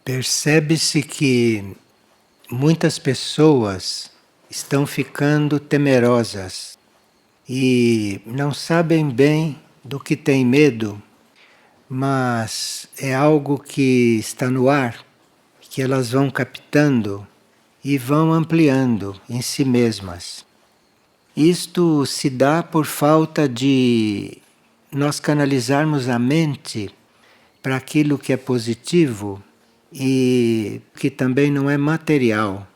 Percebe-se que muitas pessoas estão ficando temerosas e não sabem bem do que têm medo, mas é algo que está no ar, que elas vão captando e vão ampliando em si mesmas. Isto se dá por falta de nós canalizarmos a mente para aquilo que é positivo e que também não é material.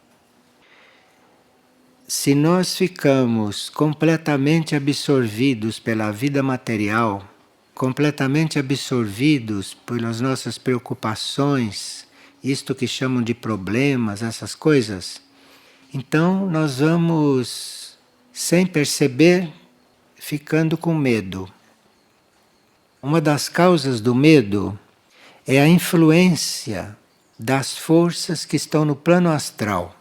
Se nós ficamos completamente absorvidos pela vida material, completamente absorvidos pelas nossas preocupações, isto que chamam de problemas, essas coisas, então nós vamos, sem perceber, ficando com medo. Uma das causas do medo é a influência das forças que estão no plano astral.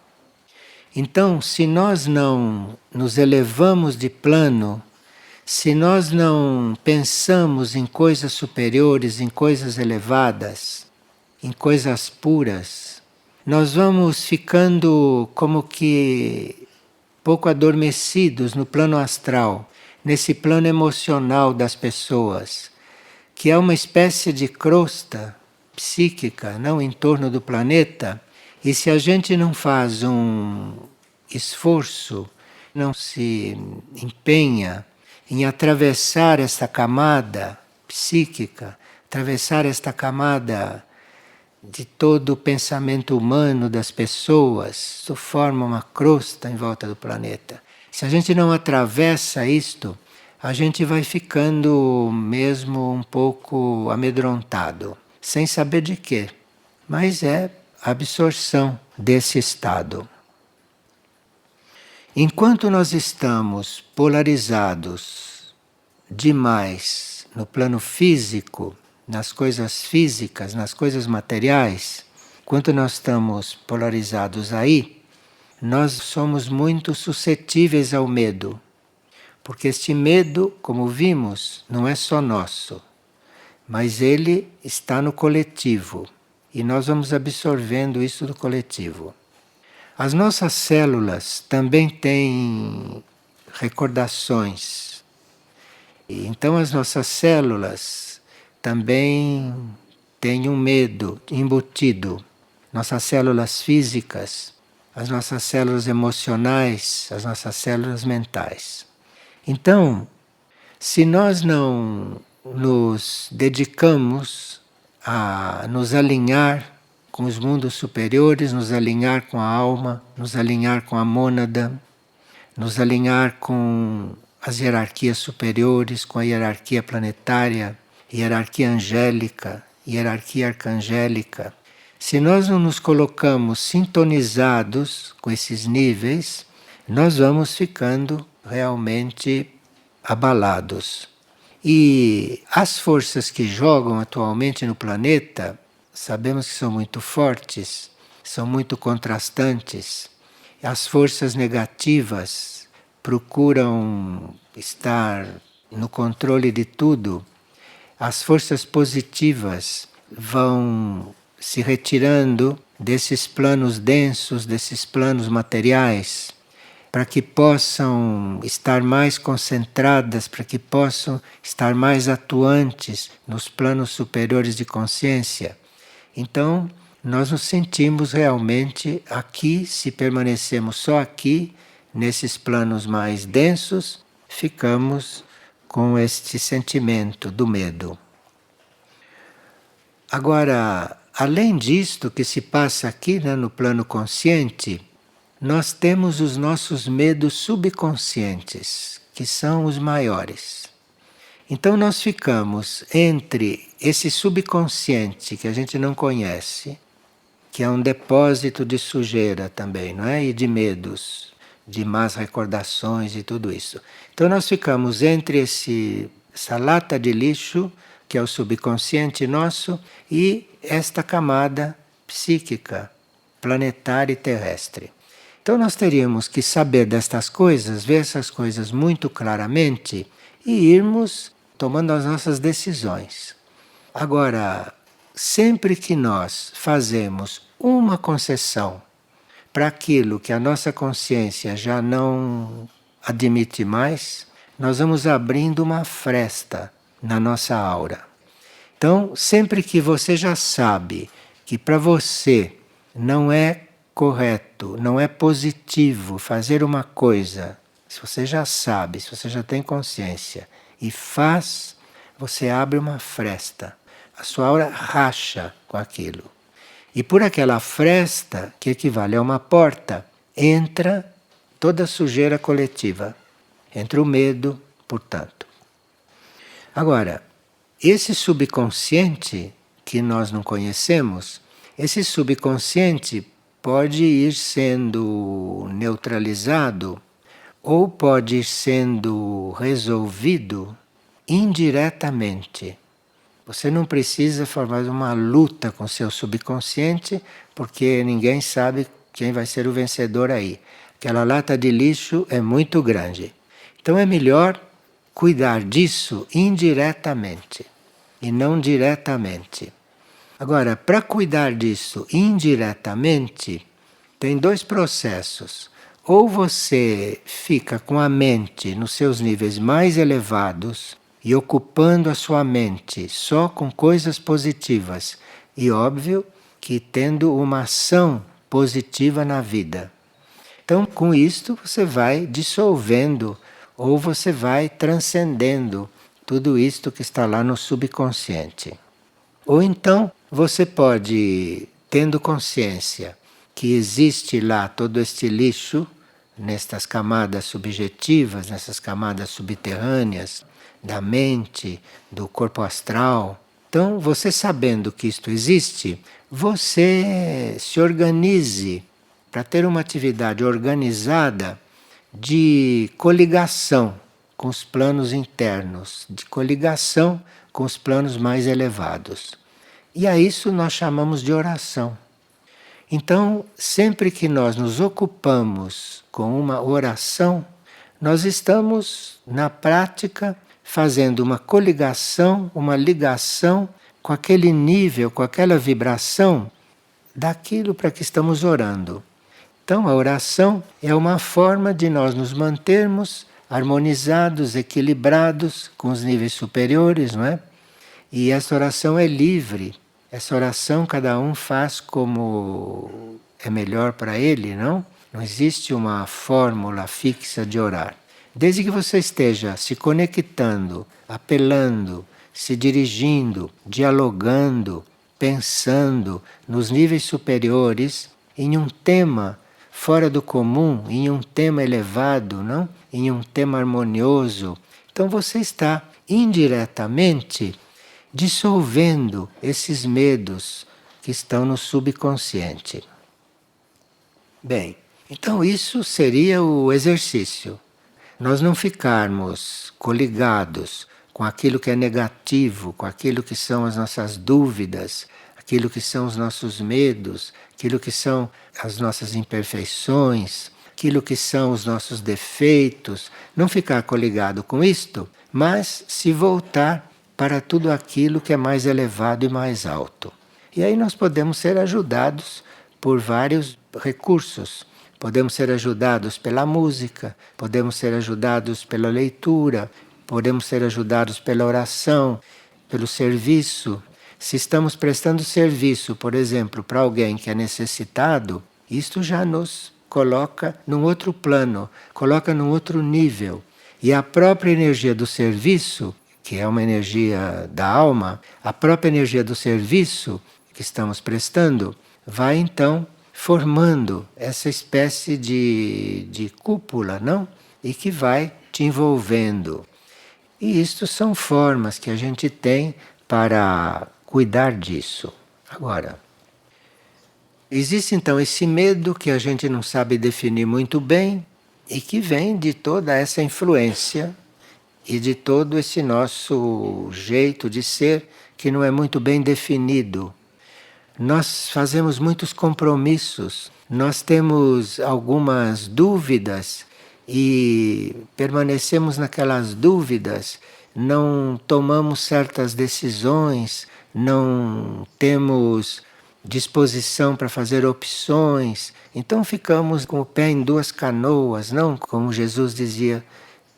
Então, se nós não nos elevamos de plano, se nós não pensamos em coisas superiores, em coisas elevadas, em coisas puras, nós vamos ficando como que pouco adormecidos no plano astral, nesse plano emocional das pessoas, que é uma espécie de crosta psíquica, não, em torno do planeta. E se a gente não faz um esforço, não se empenha em atravessar essa camada psíquica, atravessar esta camada de todo o pensamento humano das pessoas, isso forma uma crosta em volta do planeta. Se a gente não atravessa isto, a gente vai ficando mesmo um pouco amedrontado, sem saber de quê. Mas é a absorção desse estado. Enquanto nós estamos polarizados demais no plano físico, nas coisas físicas, nas coisas materiais, enquanto nós estamos polarizados aí, nós somos muito suscetíveis ao medo. Porque este medo, como vimos, não é só nosso, mas ele está no coletivo e nós vamos absorvendo isso do coletivo. As nossas células também têm recordações. E então as nossas células também têm um medo embutido. Nossas células físicas, as nossas células emocionais, as nossas células mentais. Então, se nós não nos dedicamos a nos alinhar com os mundos superiores, nos alinhar com a alma, nos alinhar com a mônada, nos alinhar com as hierarquias superiores, com a hierarquia planetária, hierarquia angélica, hierarquia arcangélica. Se nós não nos colocamos sintonizados com esses níveis, nós vamos ficando realmente abalados. E as forças que jogam atualmente no planeta, sabemos que são muito fortes, são muito contrastantes. As forças negativas procuram estar no controle de tudo. As forças positivas vão se retirando desses planos densos, desses planos materiais, para que possam estar mais concentradas, para que possam estar mais atuantes nos planos superiores de consciência. Então, nós nos sentimos realmente aqui, se permanecemos só aqui, nesses planos mais densos, ficamos com este sentimento do medo. Agora, além disto que se passa aqui, né, no plano consciente, nós temos os nossos medos subconscientes, que são os maiores. Então nós ficamos entre esse subconsciente que a gente não conhece, que é um depósito de sujeira também, não é? E de medos, de más recordações e tudo isso. Então nós ficamos entre essa lata de lixo, que é o subconsciente nosso, e esta camada psíquica, planetária e terrestre. Então nós teríamos que saber destas coisas, ver essas coisas muito claramente e irmos tomando as nossas decisões. Agora, sempre que nós fazemos uma concessão para aquilo que a nossa consciência já não admite mais, nós vamos abrindo uma fresta na nossa aura. Então, sempre que você já sabe que para você não é correto, não é positivo fazer uma coisa, se você já sabe, se você já tem consciência e faz, você abre uma fresta. A sua aura racha com aquilo. E por aquela fresta, que equivale a uma porta, entra toda a sujeira coletiva. Entra o medo, portanto. Agora, esse subconsciente que nós não conhecemos, esse subconsciente pode ir sendo neutralizado ou pode ir sendo resolvido indiretamente. Você não precisa formar uma luta com seu subconsciente, porque ninguém sabe quem vai ser o vencedor aí. Aquela lata de lixo é muito grande. Então é melhor cuidar disso indiretamente e não diretamente. Agora, para cuidar disso indiretamente, tem dois processos. Ou você fica com a mente nos seus níveis mais elevados e ocupando a sua mente só com coisas positivas, e óbvio que tendo uma ação positiva na vida. Então, com isto, você vai dissolvendo ou você vai transcendendo tudo isto que está lá no subconsciente. Ou então, você pode, tendo consciência que existe lá todo este lixo, nestas camadas subjetivas, nessas camadas subterrâneas, da mente, do corpo astral. Então, você sabendo que isto existe, você se organize para ter uma atividade organizada de coligação com os planos internos, de coligação com os planos mais elevados. E a isso nós chamamos de oração. Então, sempre que nós nos ocupamos com uma oração, nós estamos, na prática, fazendo uma coligação, uma ligação com aquele nível, com aquela vibração daquilo para que estamos orando. Então, a oração é uma forma de nós nos mantermos harmonizados, equilibrados com os níveis superiores, não é? E essa oração é livre. Essa oração cada um faz como é melhor para ele, não? Não existe uma fórmula fixa de orar. Desde que você esteja se conectando, apelando, se dirigindo, dialogando, pensando nos níveis superiores, em um tema fora do comum, em um tema elevado, não? Em um tema harmonioso. Então você está indiretamente dissolvendo esses medos que estão no subconsciente. Bem, então isso seria o exercício. Nós não ficarmos coligados com aquilo que é negativo, com aquilo que são as nossas dúvidas, aquilo que são os nossos medos, aquilo que são as nossas imperfeições, aquilo que são os nossos defeitos. Não ficar coligado com isto, mas se voltar para tudo aquilo que é mais elevado e mais alto. E aí nós podemos ser ajudados por vários recursos. Podemos ser ajudados pela música, podemos ser ajudados pela leitura, podemos ser ajudados pela oração, pelo serviço. Se estamos prestando serviço, por exemplo, para alguém que é necessitado, isto já nos coloca num outro plano, coloca num outro nível. E a própria energia do serviço, que é uma energia da alma, a própria energia do serviço que estamos prestando, vai então formando essa espécie de cúpula, não? E que vai te envolvendo. E isto são formas que a gente tem para cuidar disso. Agora, existe então esse medo que a gente não sabe definir muito bem e que vem de toda essa influência e de todo esse nosso jeito de ser que não é muito bem definido. Nós fazemos muitos compromissos, nós temos algumas dúvidas e permanecemos naquelas dúvidas, não tomamos certas decisões, não temos disposição para fazer opções, então ficamos com o pé em duas canoas, não como Jesus dizia,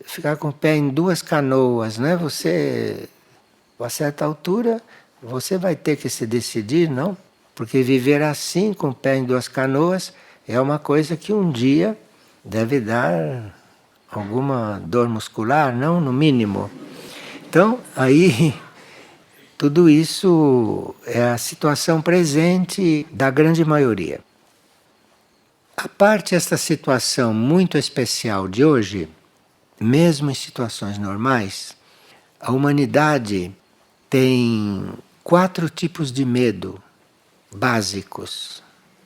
ficar com o pé em duas canoas, né? Você, a certa altura, você vai ter que se decidir, não? Porque viver assim, com o pé em duas canoas, é uma coisa que um dia deve dar alguma dor muscular, não? No mínimo. Então, aí, tudo isso é a situação presente da grande maioria. A parte esta situação muito especial de hoje, mesmo em situações normais, a humanidade tem 4 tipos de medo básicos.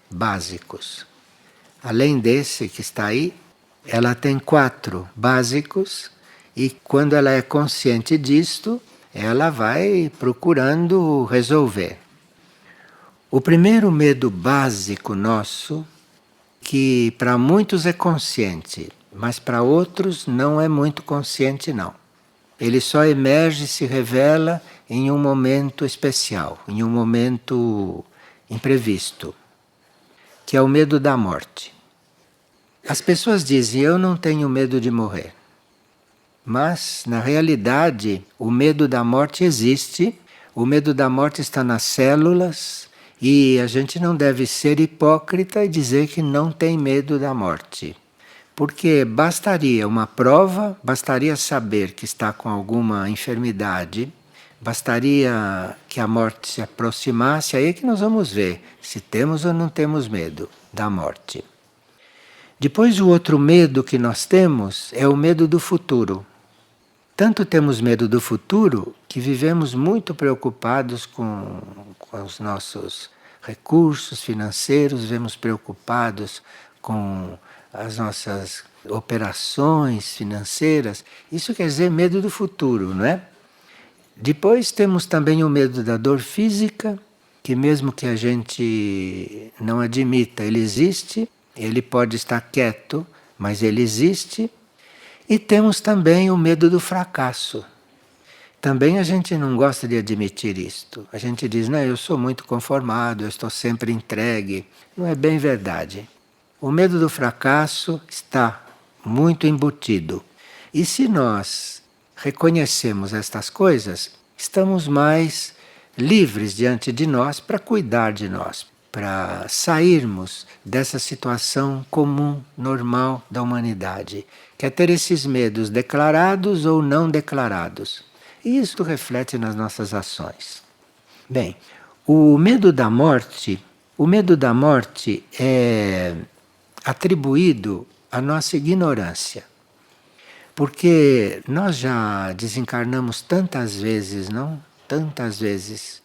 Básicos. Além desse que está aí, ela tem 4 básicos e quando ela é consciente disto, ela vai procurando resolver. O primeiro medo básico nosso, que para muitos é consciente, mas para outros não é muito consciente não. Ele só emerge e se revela em um momento especial, em um momento imprevisto, que é o medo da morte. As pessoas dizem, eu não tenho medo de morrer. Mas, na realidade, o medo da morte existe, o medo da morte está nas células e a gente não deve ser hipócrita e dizer que não tem medo da morte. Porque bastaria uma prova, bastaria saber que está com alguma enfermidade, bastaria que a morte se aproximasse, aí é que nós vamos ver se temos ou não temos medo da morte. Depois, o outro medo que nós temos é o medo do futuro. Tanto temos medo do futuro que vivemos muito preocupados com os nossos recursos financeiros, vivemos preocupados com as nossas operações financeiras. Isso quer dizer medo do futuro, não é? Depois temos também o medo da dor física, que mesmo que a gente não admita, ele existe, ele pode estar quieto, mas ele existe. E temos também o medo do fracasso. Também a gente não gosta de admitir isto. A gente diz, não, eu sou muito conformado, eu estou sempre entregue. Não é bem verdade. O medo do fracasso está muito embutido. E se nós reconhecemos estas coisas, estamos mais livres diante de nós para cuidar de nós, para sairmos dessa situação comum, normal da humanidade, que é ter esses medos declarados ou não declarados. E isso reflete nas nossas ações. Bem, o medo da morte é atribuído à nossa ignorância. Porque nós já desencarnamos tantas vezes, não? Tantas vezes.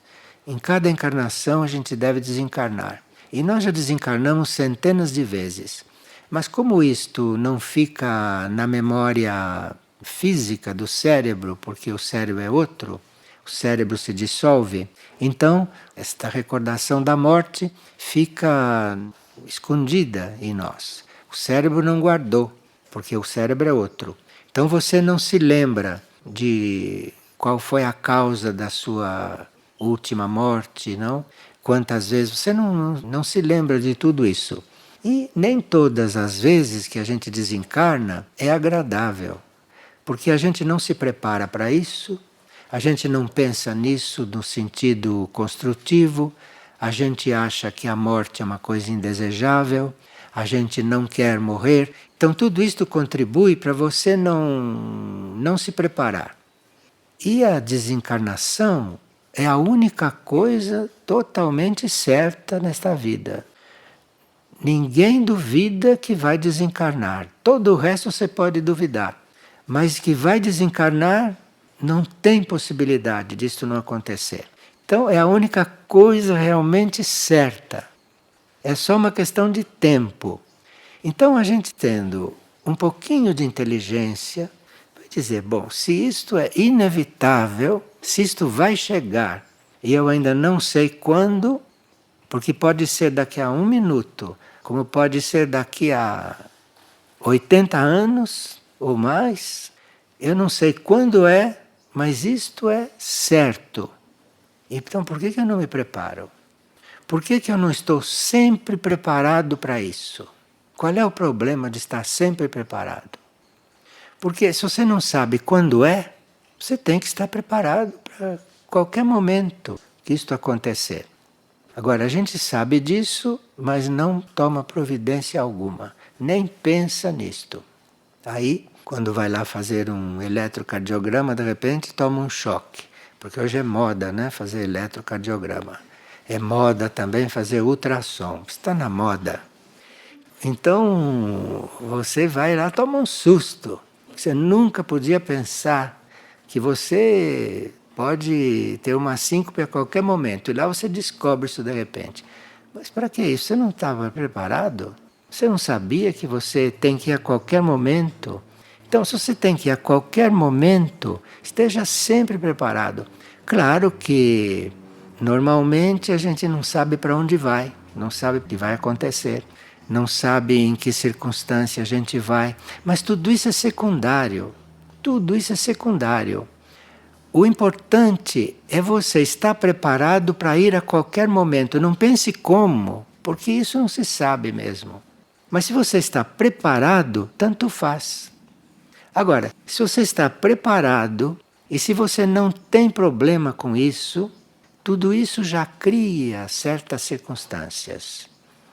Em cada encarnação a gente deve desencarnar. E nós já desencarnamos centenas de vezes. Mas como isto não fica na memória física do cérebro, porque o cérebro é outro, o cérebro se dissolve, então esta recordação da morte fica escondida em nós. O cérebro não guardou, porque o cérebro é outro. Então você não se lembra de qual foi a causa da sua última morte, não? Quantas vezes você não se lembra de tudo isso. E nem todas as vezes que a gente desencarna é agradável, porque a gente não se prepara para isso, a gente não pensa nisso no sentido construtivo, a gente acha que a morte é uma coisa indesejável, a gente não quer morrer. Então tudo isto contribui para você não se preparar. E a desencarnação é a única coisa totalmente certa nesta vida. Ninguém duvida que vai desencarnar. Todo o resto você pode duvidar. Mas que vai desencarnar, não tem possibilidade disso não acontecer. Então é a única coisa realmente certa. É só uma questão de tempo. Então a gente tendo um pouquinho de inteligência, vai dizer, bom, se isto é inevitável, se isto vai chegar, e eu ainda não sei quando, porque pode ser daqui a 1 minuto, como pode ser daqui a 80 anos ou mais. Eu não sei quando é, mas isto é certo. Então por que eu não me preparo? Por que eu não estou sempre preparado para isso? Qual é o problema de estar sempre preparado? Porque se você não sabe quando é, você tem que estar preparado para qualquer momento que isto acontecer. Agora, a gente sabe disso, mas não toma providência alguma, nem pensa nisto. Aí, quando vai lá fazer um eletrocardiograma, de repente toma um choque, porque hoje é moda, né, fazer eletrocardiograma. É moda também fazer ultrassom, está na moda. Então, você vai lá, toma um susto. Você nunca podia pensar que você pode ter uma síncope a qualquer momento. E lá você descobre isso de repente. Mas para que isso? Você não estava preparado? Você não sabia que você tem que ir a qualquer momento? Então, se você tem que ir a qualquer momento, esteja sempre preparado. Claro que normalmente a gente não sabe para onde vai, não sabe o que vai acontecer, não sabe em que circunstância a gente vai, mas tudo isso é secundário. Tudo isso é secundário. O importante é você estar preparado para ir a qualquer momento. Não pense como, porque isso não se sabe mesmo. Mas se você está preparado, tanto faz. Agora, se você está preparado e se você não tem problema com isso, tudo isso já cria certas circunstâncias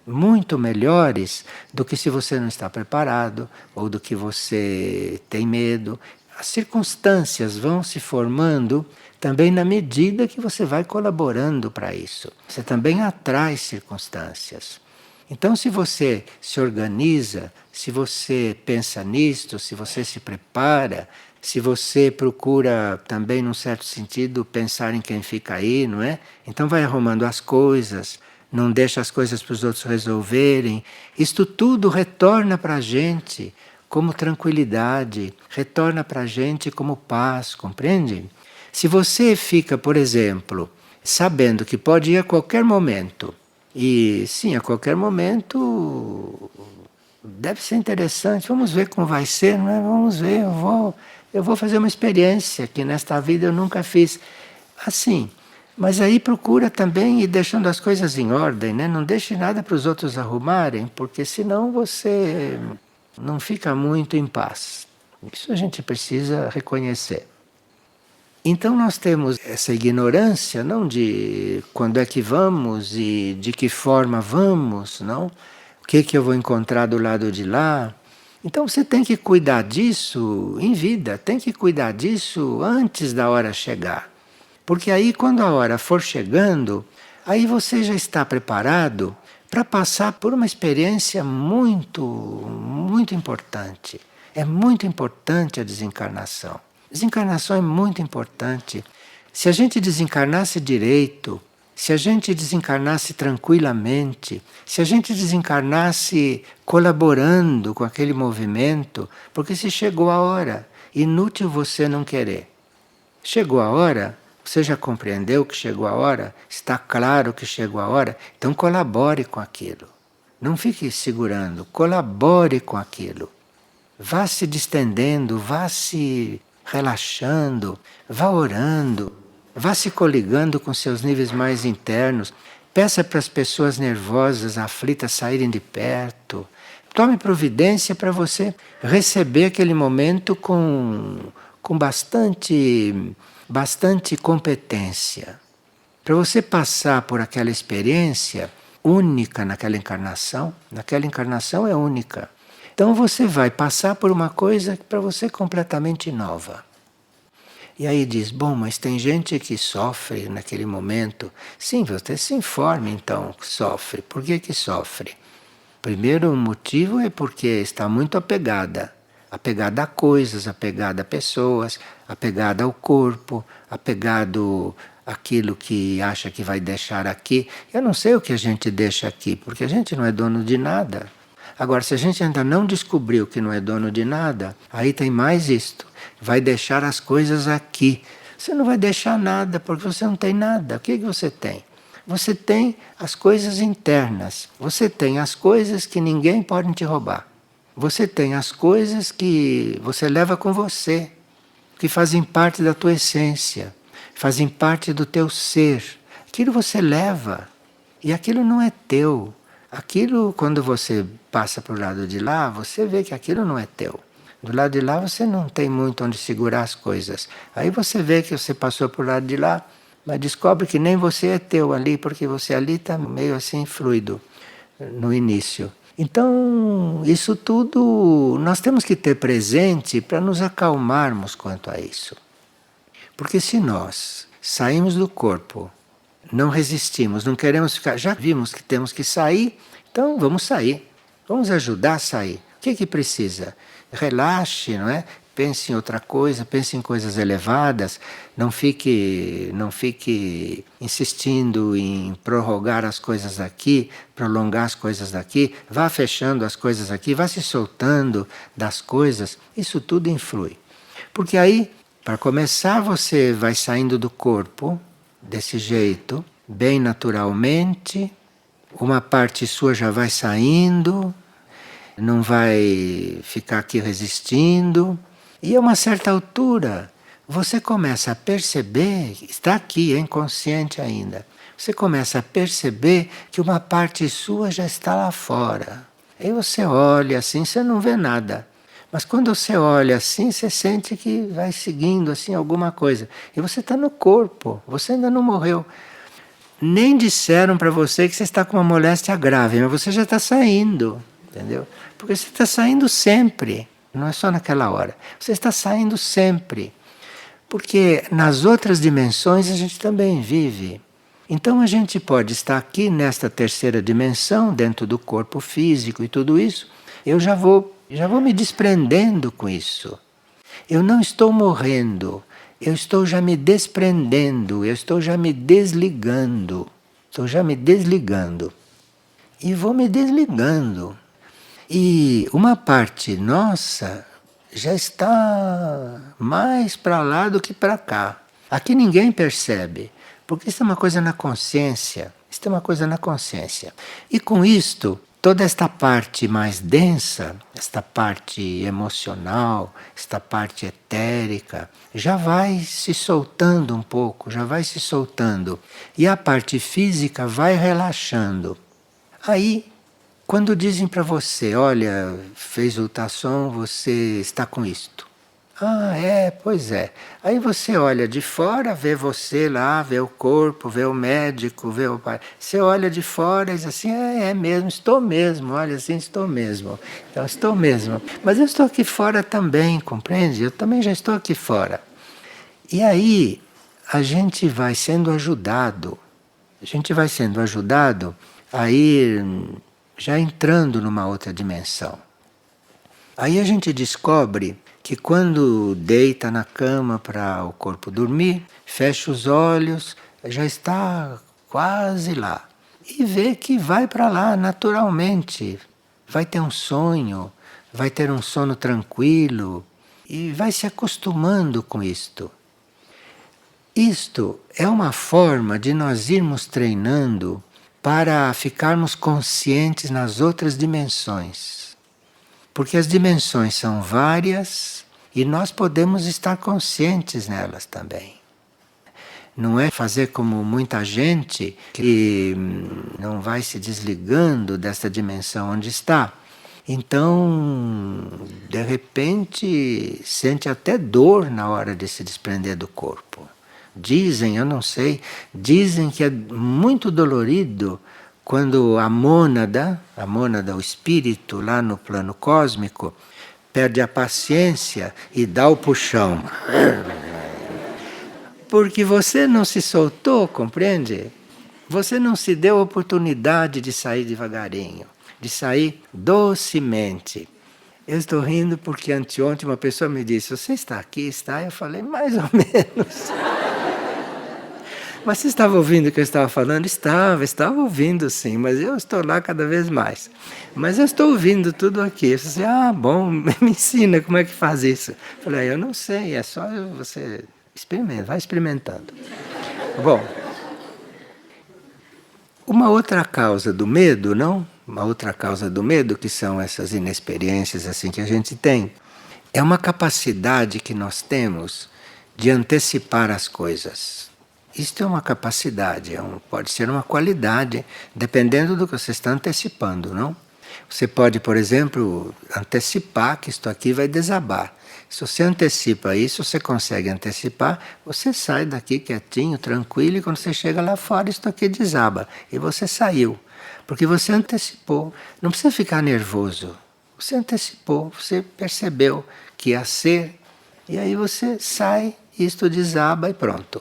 muito melhores do que se você não está preparado ou do que você tem medo. As circunstâncias vão se formando também na medida que você vai colaborando para isso. Você também atrai circunstâncias. Então, se você se organiza, se você pensa nisto, se você se prepara, se você procura também, num certo sentido, pensar em quem fica aí, não é? Então vai arrumando as coisas, não deixa as coisas para os outros resolverem. Isto tudo retorna para a gente como tranquilidade, retorna para a gente como paz, compreende? Se você fica, por exemplo, sabendo que pode ir a qualquer momento, e sim, a qualquer momento deve ser interessante, vamos ver como vai ser, não é? Vamos ver, eu vou fazer uma experiência que nesta vida eu nunca fiz. Assim, mas aí procura também ir deixando as coisas em ordem, né? Não deixe nada para os outros arrumarem, porque senão você não fica muito em paz. Isso a gente precisa reconhecer. Então nós temos essa ignorância, não de quando é que vamos e de que forma vamos, não? O que eu vou encontrar do lado de lá? Então você tem que cuidar disso em vida, tem que cuidar disso antes da hora chegar. Porque aí quando a hora for chegando, aí você já está preparado para passar por uma experiência muito importante. É muito importante a desencarnação. Desencarnação é muito importante. Se a gente desencarnasse direito, se a gente desencarnasse tranquilamente, se a gente desencarnasse colaborando com aquele movimento, porque se chegou a hora, inútil você não querer. Chegou a hora, você já compreendeu que chegou a hora? Está claro que chegou a hora? Então colabore com aquilo. Não fique segurando, colabore com aquilo. Vá se distendendo, vá se relaxando, vá orando, vá se coligando com seus níveis mais internos. Peça para as pessoas nervosas, aflitas, saírem de perto. Tome providência para você receber aquele momento com bastante competência. Para você passar por aquela experiência única naquela encarnação é única. Então você vai passar por uma coisa para você completamente nova. E aí diz, bom, mas tem gente que sofre naquele momento. Sim, você se informe então, sofre. Por que sofre? Primeiro o motivo é porque está muito apegada. Apegada a coisas, apegada a pessoas, apegada ao corpo, apegado àquilo que acha que vai deixar aqui. Eu não sei o que a gente deixa aqui, porque a gente não é dono de nada. Agora, se a gente ainda não descobriu que não é dono de nada, aí tem mais isto. Vai deixar as coisas aqui. Você não vai deixar nada, porque você não tem nada. O que você tem? Você tem as coisas internas. Você tem as coisas que ninguém pode te roubar. Você tem as coisas que você leva com você, que fazem parte da tua essência. fazem parte do teu ser. Aquilo você leva e aquilo não é teu. Aquilo, quando você passa para o lado de lá, você vê que aquilo não é teu. Do lado de lá você não tem muito onde segurar as coisas. Aí você vê que você passou para o lado de lá, mas descobre que nem você é teu ali, porque você ali está meio assim fluido no início. Então, isso tudo nós temos que ter presente para nos acalmarmos quanto a isso. Porque se nós saímos do corpo, não resistimos, não queremos ficar, já vimos que temos que sair, então vamos sair. Vamos ajudar a sair. O que que precisa? Relaxe, não é? Pense em outra coisa, pense em coisas elevadas, não fique insistindo em prorrogar as coisas daqui, prolongar as coisas daqui, vá fechando as coisas aqui, vá se soltando das coisas, isso tudo influi. Porque aí, para começar, você vai saindo do corpo desse jeito, bem naturalmente, uma parte sua já vai saindo, não vai ficar aqui resistindo. E a uma certa altura, você começa a perceber, está aqui, é inconsciente ainda, você começa a perceber que uma parte sua já está lá fora. Aí você olha assim, você não vê nada. Mas quando você olha assim, você sente que vai seguindo assim alguma coisa. E você está no corpo, você ainda não morreu. Nem disseram para você que você está com uma moléstia grave, mas você já está saindo, entendeu? Porque você está saindo sempre. Não é só naquela hora. Você está saindo sempre. Porque nas outras dimensões a gente também vive. Então a gente pode estar aqui nesta terceira dimensão, dentro do corpo físico e tudo isso. Eu já vou me desprendendo com isso. Eu não estou morrendo. Eu estou já me desprendendo. Eu estou já me desligando. Estou já me desligando. E vou me desligando. E uma parte nossa já está mais para lá do que para cá. Aqui ninguém percebe, porque isso é uma coisa na consciência. Isso é uma coisa na consciência. E com isto, toda esta parte mais densa, esta parte emocional, esta parte etérica, já vai se soltando um pouco, já vai se soltando. E a parte física vai relaxando. Aí, quando dizem para você, olha, fez ultrassom, você está com isto. Ah, é, pois é. Aí você olha de fora, vê você lá, vê o corpo, vê o médico, vê o pai. Você olha de fora e diz assim, é mesmo, estou mesmo, olha assim, estou mesmo. Então, estou mesmo. Mas eu estou aqui fora também, compreende? Eu também já estou aqui fora. E aí, a gente vai sendo ajudado. A gente vai sendo ajudado a ir já entrando numa outra dimensão. Aí a gente descobre que quando deita na cama para o corpo dormir, fecha os olhos, já está quase lá. E vê que vai para lá naturalmente. Vai ter um sonho, vai ter um sono tranquilo e vai se acostumando com isto. Isto é uma forma de nós irmos treinando para ficarmos conscientes nas outras dimensões. Porque as dimensões são várias e nós podemos estar conscientes nelas também. Não é fazer como muita gente que não vai se desligando dessa dimensão onde está. Então, de repente, sente até dor na hora de se desprender do corpo. Dizem, eu não sei, dizem que é muito dolorido quando a mônada, o espírito lá no plano cósmico, perde a paciência e dá o puxão. Porque você não se soltou, compreende? Você não se deu a oportunidade de sair devagarinho, de sair docemente. Eu estou rindo porque anteontem uma pessoa me disse, você está aqui? Está? Eu falei, mais ou menos. Mas você estava ouvindo o que eu estava falando? Estava ouvindo sim, mas eu estou lá cada vez mais. Mas eu estou ouvindo tudo aqui. Eu disse, bom, me ensina como é que faz isso. Eu falei, eu não sei, é só você experimenta, vai experimentando. Bom, uma outra causa do medo, não? Uma outra causa do medo, que são essas inexperiências assim que a gente tem, é uma capacidade que nós temos de antecipar as coisas. Isto é uma capacidade, pode ser uma qualidade, dependendo do que você está antecipando, não? Você pode, por exemplo, antecipar que isto aqui vai desabar. Se você antecipa isso, você consegue antecipar, você sai daqui quietinho, tranquilo, e quando você chega lá fora, isto aqui desaba. E você saiu, porque você antecipou. Não precisa ficar nervoso. Você antecipou, você percebeu que ia ser, e aí você sai, isto desaba e pronto.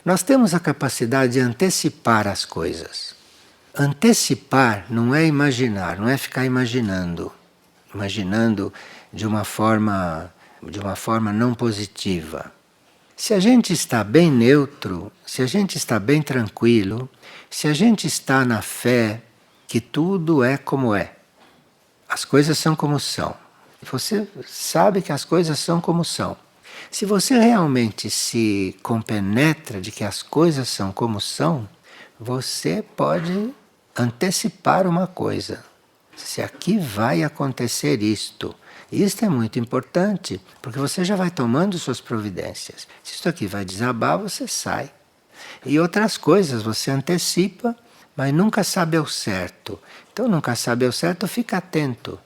Nós temos a capacidade de antecipar as coisas. Antecipar não é imaginar, não é ficar imaginando. Imaginando de uma forma não positiva. Se a gente está bem neutro, se a gente está bem tranquilo, se a gente está na fé que tudo é como é, as coisas são como são. Você sabe que as coisas são como são. Se você realmente se compenetra de que as coisas são como são, você pode antecipar uma coisa. Se aqui vai acontecer isto. Isto é muito importante, porque você já vai tomando suas providências. Se isto aqui vai desabar, você sai. E outras coisas você antecipa, mas nunca sabe ao certo. Então, nunca sabe ao certo, fica atento,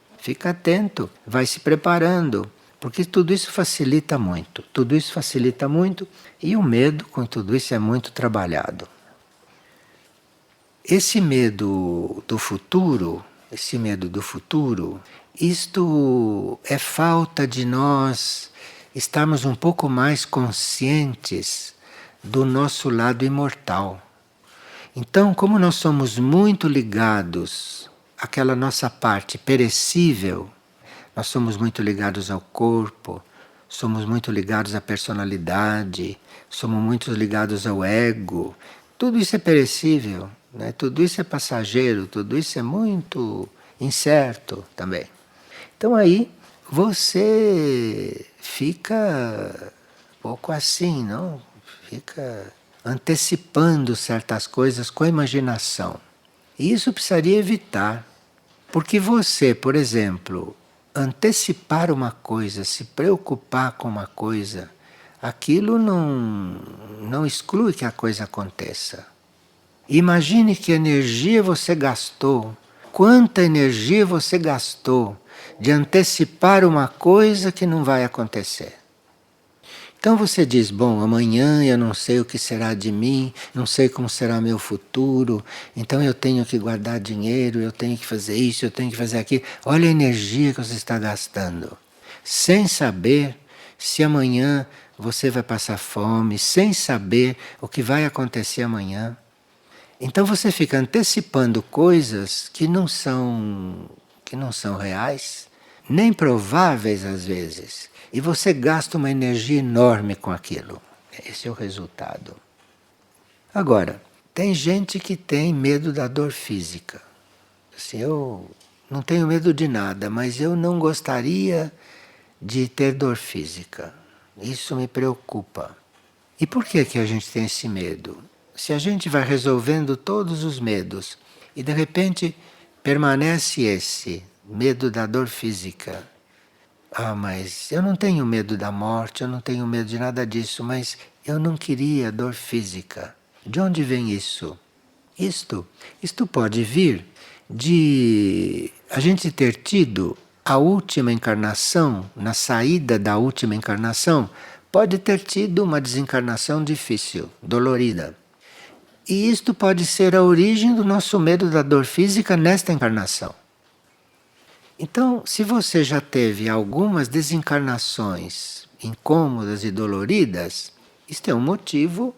vai se preparando. Porque tudo isso facilita muito. Tudo isso facilita muito e o medo com tudo isso é muito trabalhado. Esse medo do futuro, isto é falta de nós estarmos um pouco mais conscientes do nosso lado imortal. Então, como nós somos muito ligados àquela nossa parte perecível, nós somos muito ligados ao corpo, somos muito ligados à personalidade, somos muito ligados ao ego. Tudo isso é perecível, né? Tudo isso é passageiro, tudo isso é muito incerto também. Então aí você fica um pouco assim, não? Fica antecipando certas coisas com a imaginação. E isso precisaria evitar. Porque você, por exemplo, antecipar uma coisa, se preocupar com uma coisa, aquilo não exclui que a coisa aconteça. Imagine que energia você gastou, quanta energia você gastou de antecipar uma coisa que não vai acontecer. Então você diz, bom, amanhã eu não sei o que será de mim, não sei como será meu futuro, então eu tenho que guardar dinheiro, eu tenho que fazer isso, eu tenho que fazer aquilo. Olha a energia que você está gastando, sem saber se amanhã você vai passar fome, sem saber o que vai acontecer amanhã. Então você fica antecipando coisas que não são reais, nem prováveis às vezes. E você gasta uma energia enorme com aquilo. Esse é o resultado. Agora, tem gente que tem medo da dor física. Assim, eu não tenho medo de nada, mas eu não gostaria de ter dor física. Isso me preocupa. E por que a gente tem esse medo? Se a gente vai resolvendo todos os medos e de repente permanece esse medo da dor física. Ah, mas eu não tenho medo da morte, eu não tenho medo de nada disso, mas eu não queria dor física. De onde vem isso? Isto pode vir de a gente ter tido a última encarnação, na saída da última encarnação, pode ter tido uma desencarnação difícil, dolorida. E isto pode ser a origem do nosso medo da dor física nesta encarnação. Então, se você já teve algumas desencarnações incômodas e doloridas, isto é um motivo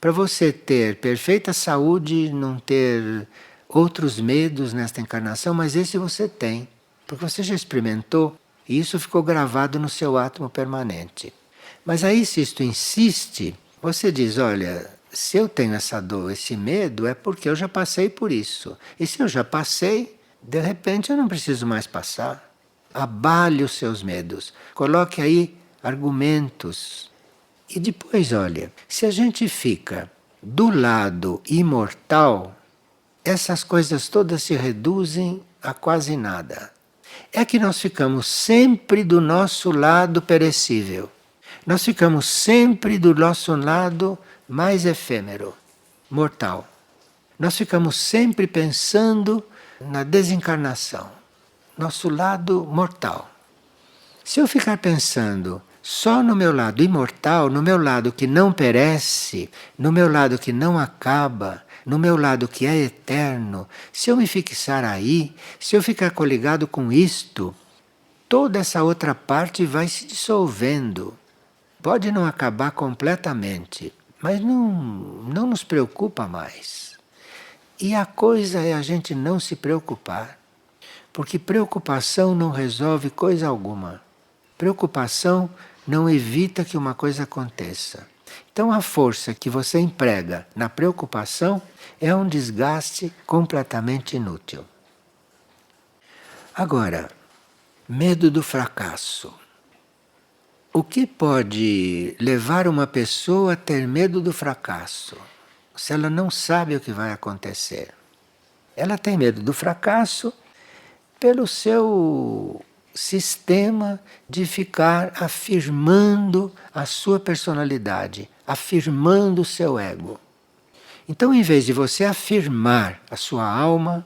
para você ter perfeita saúde, não ter outros medos nesta encarnação, mas esse você tem, porque você já experimentou e isso ficou gravado no seu átomo permanente. Mas aí, se isto insiste, você diz, olha, se eu tenho essa dor, esse medo, é porque eu já passei por isso. E se eu já passei, de repente eu não preciso mais passar. Abale os seus medos. Coloque aí argumentos. E depois, olha, se a gente fica do lado imortal, essas coisas todas se reduzem a quase nada. É que nós ficamos sempre do nosso lado perecível. nós ficamos sempre do nosso lado mais efêmero, mortal. Nós ficamos sempre pensando na desencarnação, nosso lado mortal. Se eu ficar pensando só no meu lado imortal, no meu lado que não perece, no meu lado que não acaba, no meu lado que é eterno, se eu me fixar aí, se eu ficar coligado com isto, toda essa outra parte vai se dissolvendo. Pode não acabar completamente, mas não nos preocupa mais. E a coisa é a gente não se preocupar, porque preocupação não resolve coisa alguma. Preocupação não evita que uma coisa aconteça. Então a força que você emprega na preocupação é um desgaste completamente inútil. Agora, medo do fracasso. O que pode levar uma pessoa a ter medo do fracasso? Se ela não sabe o que vai acontecer. Ela tem medo do fracasso pelo seu sistema de ficar afirmando a sua personalidade, afirmando o seu ego. Então, em vez de você afirmar a sua alma,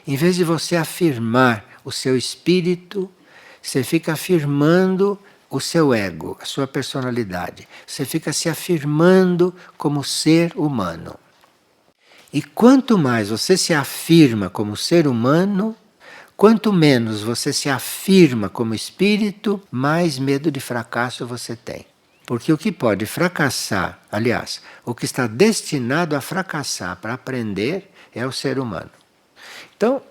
em vez de você afirmar o seu espírito, você fica afirmando o seu ego, a sua personalidade. Você fica se afirmando como ser humano. E quanto mais você se afirma como ser humano, quanto menos você se afirma como espírito, mais medo de fracasso você tem. Porque o que pode fracassar, aliás, o que está destinado a fracassar para aprender é o ser humano. Então,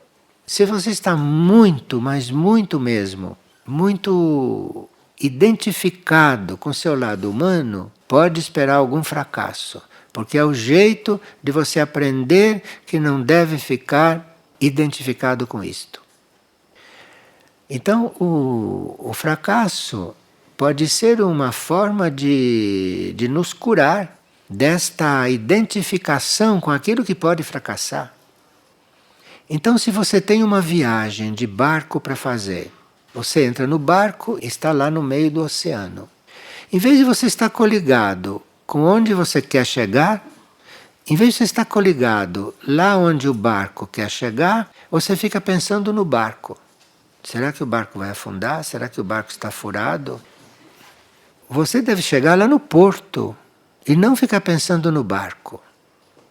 se você está muito, mas muito mesmo, muito identificado com seu lado humano, pode esperar algum fracasso. Porque é o jeito de você aprender que não deve ficar identificado com isto. Então, o fracasso pode ser uma forma de nos curar desta identificação com aquilo que pode fracassar. Então, se você tem uma viagem de barco para fazer, você entra no barco e está lá no meio do oceano. Em vez de você estar coligado com onde você quer chegar, em vez de você estar coligado lá onde o barco quer chegar, você fica pensando no barco. Será que o barco vai afundar? Será que o barco está furado? Você deve chegar lá no porto e não ficar pensando no barco.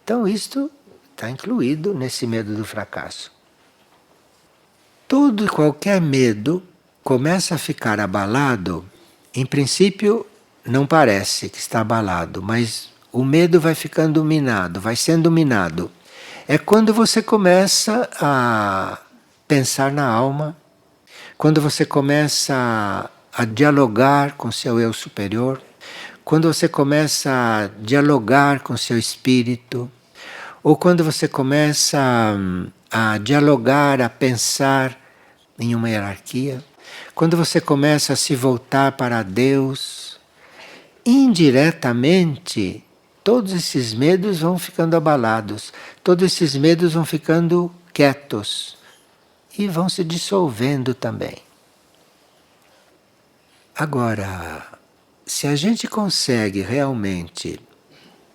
Então isto está incluído nesse medo do fracasso. Todo e qualquer medo começa a ficar abalado. Em princípio, não parece que está abalado, mas o medo vai ficando minado, vai sendo minado. É quando você começa a pensar na alma, quando você começa a dialogar com seu eu superior, quando você começa a dialogar com seu espírito, ou quando você começa a dialogar, a pensar em uma hierarquia, quando você começa a se voltar para Deus, indiretamente, todos esses medos vão ficando abalados, todos esses medos vão ficando quietos e vão se dissolvendo também. Agora, se a gente consegue realmente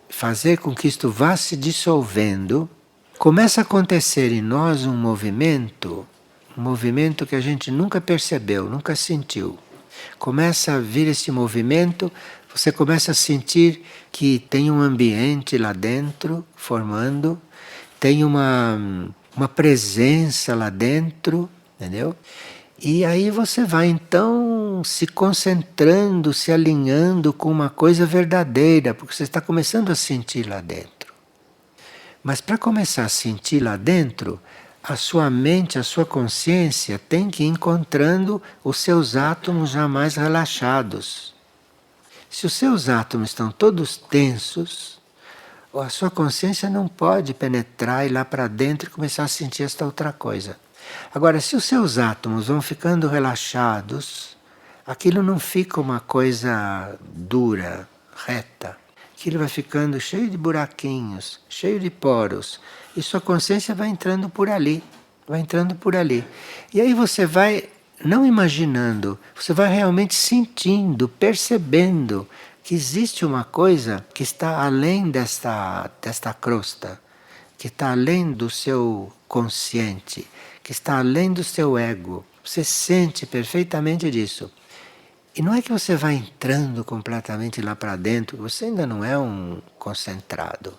fazer com que isto vá se dissolvendo, começa a acontecer em nós um movimento que a gente nunca percebeu, nunca sentiu. Começa a vir esse movimento, você começa a sentir que tem um ambiente lá dentro formando, tem uma presença lá dentro, entendeu? E aí você vai então se concentrando, se alinhando com uma coisa verdadeira, porque você está começando a sentir lá dentro. Mas para começar a sentir lá dentro, a sua mente, a sua consciência tem que ir encontrando os seus átomos já mais relaxados. Se os seus átomos estão todos tensos, a sua consciência não pode penetrar e ir lá para dentro e começar a sentir esta outra coisa. Agora, se os seus átomos vão ficando relaxados, aquilo não fica uma coisa dura, reta. Aquilo vai ficando cheio de buraquinhos, cheio de poros. E sua consciência vai entrando por ali, vai entrando por ali. E aí você vai não imaginando, você vai realmente sentindo, percebendo que existe uma coisa que está além desta crosta, que está além do seu consciente, que está além do seu ego. Você sente perfeitamente disso. E não é que você vai entrando completamente lá para dentro, você ainda não é um concentrado.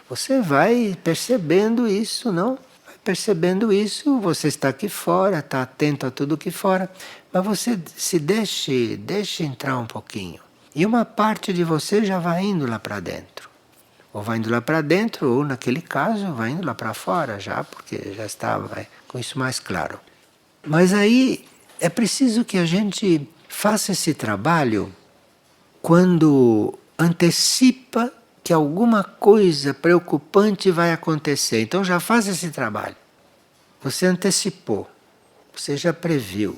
Você vai percebendo isso, não? Vai percebendo isso, você está aqui fora, está atento a tudo aqui fora, mas você se deixe entrar um pouquinho. E uma parte de você já vai indo lá para dentro. Ou vai indo lá para dentro, ou naquele caso, vai indo lá para fora já, porque já está com isso mais claro. Mas aí é preciso que a gente faça esse trabalho quando antecipa que alguma coisa preocupante vai acontecer. Então já faz esse trabalho. Você antecipou, você já previu.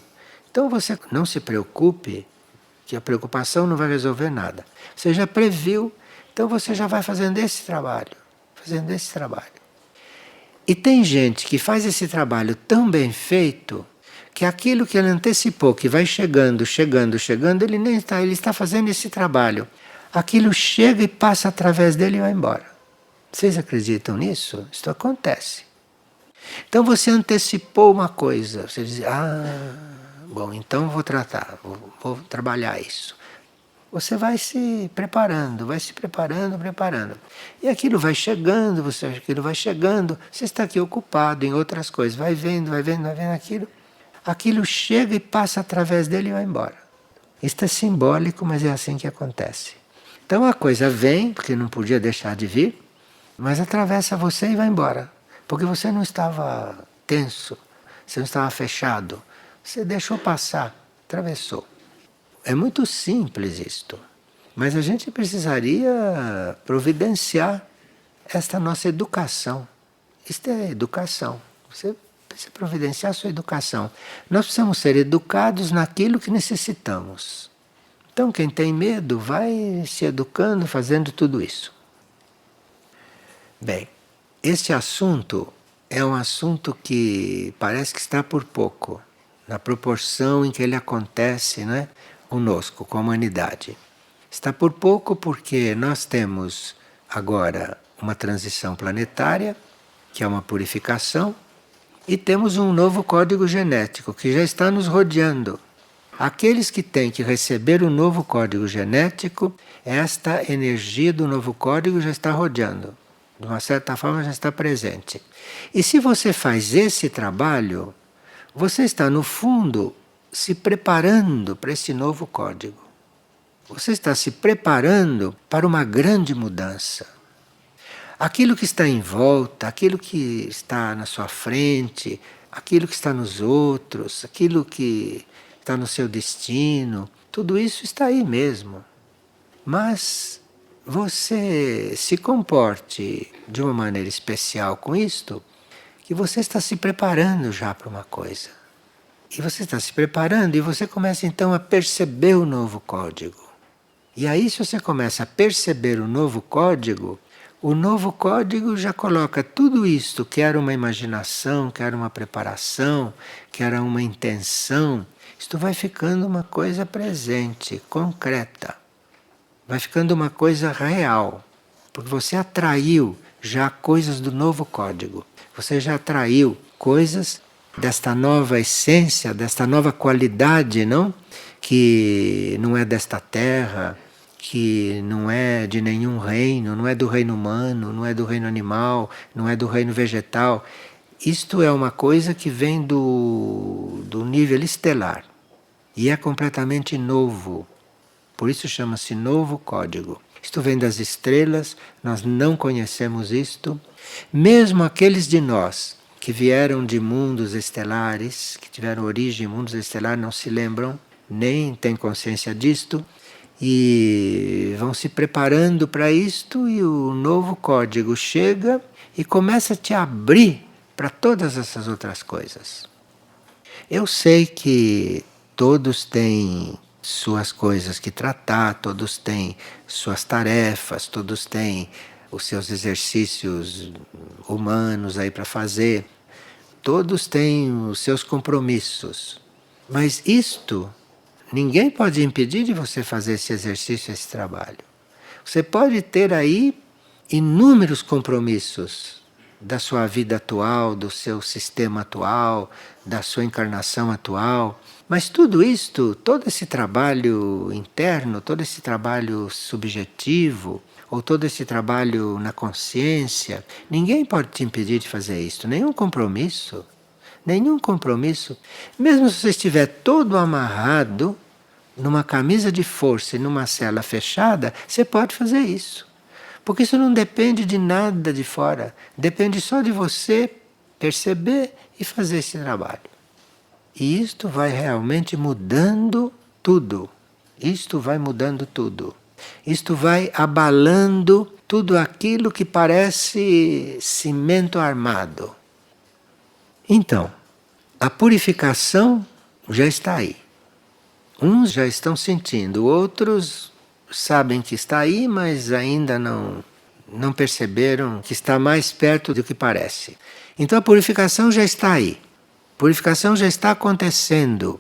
Então você não se preocupe, que a preocupação não vai resolver nada. Você já previu, então você já vai fazendo esse trabalho, fazendo esse trabalho. E tem gente que faz esse trabalho tão bem feito que aquilo que ele antecipou, que vai chegando, ele nem está, ele está fazendo esse trabalho. Aquilo chega e passa através dele e vai embora. Vocês acreditam nisso? Isso acontece. Então você antecipou uma coisa, você diz, bom, então vou tratar, vou trabalhar isso. Você vai se preparando, preparando. E aquilo vai chegando, aquilo vai chegando, você está aqui ocupado em outras coisas, vai vendo aquilo. Aquilo chega e passa através dele e vai embora. Isto é simbólico, mas é assim que acontece. Então a coisa vem, porque não podia deixar de vir, mas atravessa você e vai embora. Porque você não estava tenso, você não estava fechado. Você deixou passar, atravessou. É muito simples isto. Mas a gente precisaria providenciar esta nossa educação. Isto é educação. Você precisa providenciar a sua educação. Nós precisamos ser educados naquilo que necessitamos. Então quem tem medo vai se educando, fazendo tudo isso. Bem, este assunto é um assunto que parece que está por pouco, na proporção em que ele acontece, né, conosco, com a humanidade. Está por pouco porque nós temos agora uma transição planetária, que é uma purificação, e temos um novo código genético que já está nos rodeando. Aqueles que têm que receber o novo código genético, esta energia do novo código já está rodeando. De uma certa forma já está presente. E se você faz esse trabalho, você está no fundo se preparando para esse novo código. Você está se preparando para uma grande mudança. Aquilo que está em volta, aquilo que está na sua frente, aquilo que está nos outros, aquilo que está no seu destino, tudo isso está aí mesmo. Mas você se comporte de uma maneira especial com isto, que você está se preparando já para uma coisa. E você está se preparando e você começa então a perceber o novo código. E aí, se você começa a perceber o novo código já coloca tudo isto que era uma imaginação, que era uma preparação, que era uma intenção, isto vai ficando uma coisa presente, concreta. Vai ficando uma coisa real. Porque você atraiu já coisas do novo código. Você já atraiu coisas desta nova essência, desta nova qualidade, não? Que não é desta terra, que não é de nenhum reino, não é do reino humano, não é do reino animal, não é do reino vegetal. Isto é uma coisa que vem do nível estelar e é completamente novo. Por isso chama-se novo código. Isto vem das estrelas, nós não conhecemos isto. Mesmo aqueles de nós que vieram de mundos estelares, que tiveram origem em mundos estelares, não se lembram, nem têm consciência disto, e vão se preparando para isto, e o novo código chega e começa a te abrir para todas essas outras coisas. Eu sei que todos têm suas coisas que tratar, todos têm suas tarefas, todos têm os seus exercícios humanos aí para fazer, todos têm os seus compromissos. Mas isto, ninguém pode impedir de você fazer esse exercício, esse trabalho. Você pode ter aí inúmeros compromissos da sua vida atual, do seu sistema atual, da sua encarnação atual. Mas tudo isto, todo esse trabalho interno, todo esse trabalho subjetivo, ou todo esse trabalho na consciência, ninguém pode te impedir de fazer isso, nenhum compromisso. Nenhum compromisso. Mesmo se você estiver todo amarrado numa camisa de força e numa cela fechada, você pode fazer isso. Porque isso não depende de nada de fora. Depende só de você perceber e fazer esse trabalho. E isto vai realmente mudando tudo. Isto vai mudando tudo. Isto vai abalando tudo aquilo que parece cimento armado. Então, a purificação já está aí. Uns já estão sentindo, outros sabem que está aí, mas ainda não perceberam que está mais perto do que parece. Então a purificação já está aí. Purificação já está acontecendo.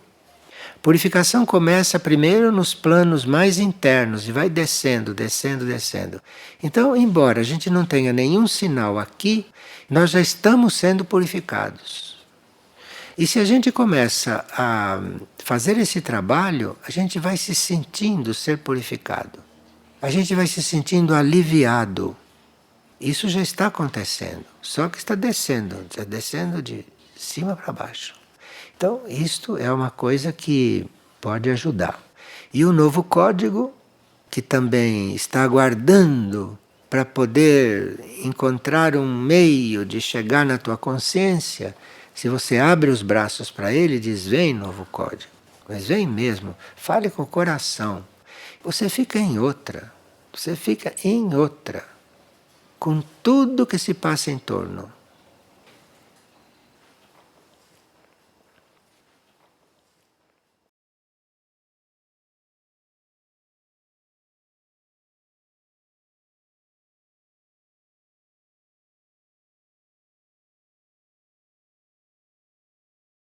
Purificação começa primeiro nos planos mais internos e vai descendo, descendo, descendo. Então, embora a gente não tenha nenhum sinal aqui, nós já estamos sendo purificados. E se a gente começa a fazer esse trabalho, a gente vai se sentindo ser purificado. A gente vai se sentindo aliviado. Isso já está acontecendo, só que está descendo de cima para baixo. Então, isto é uma coisa que pode ajudar. E o novo código, que também está aguardando para poder encontrar um meio de chegar na tua consciência, se você abre os braços para ele e diz, vem novo código, mas vem mesmo, fale com o coração. Você fica em outra, com tudo que se passa em torno.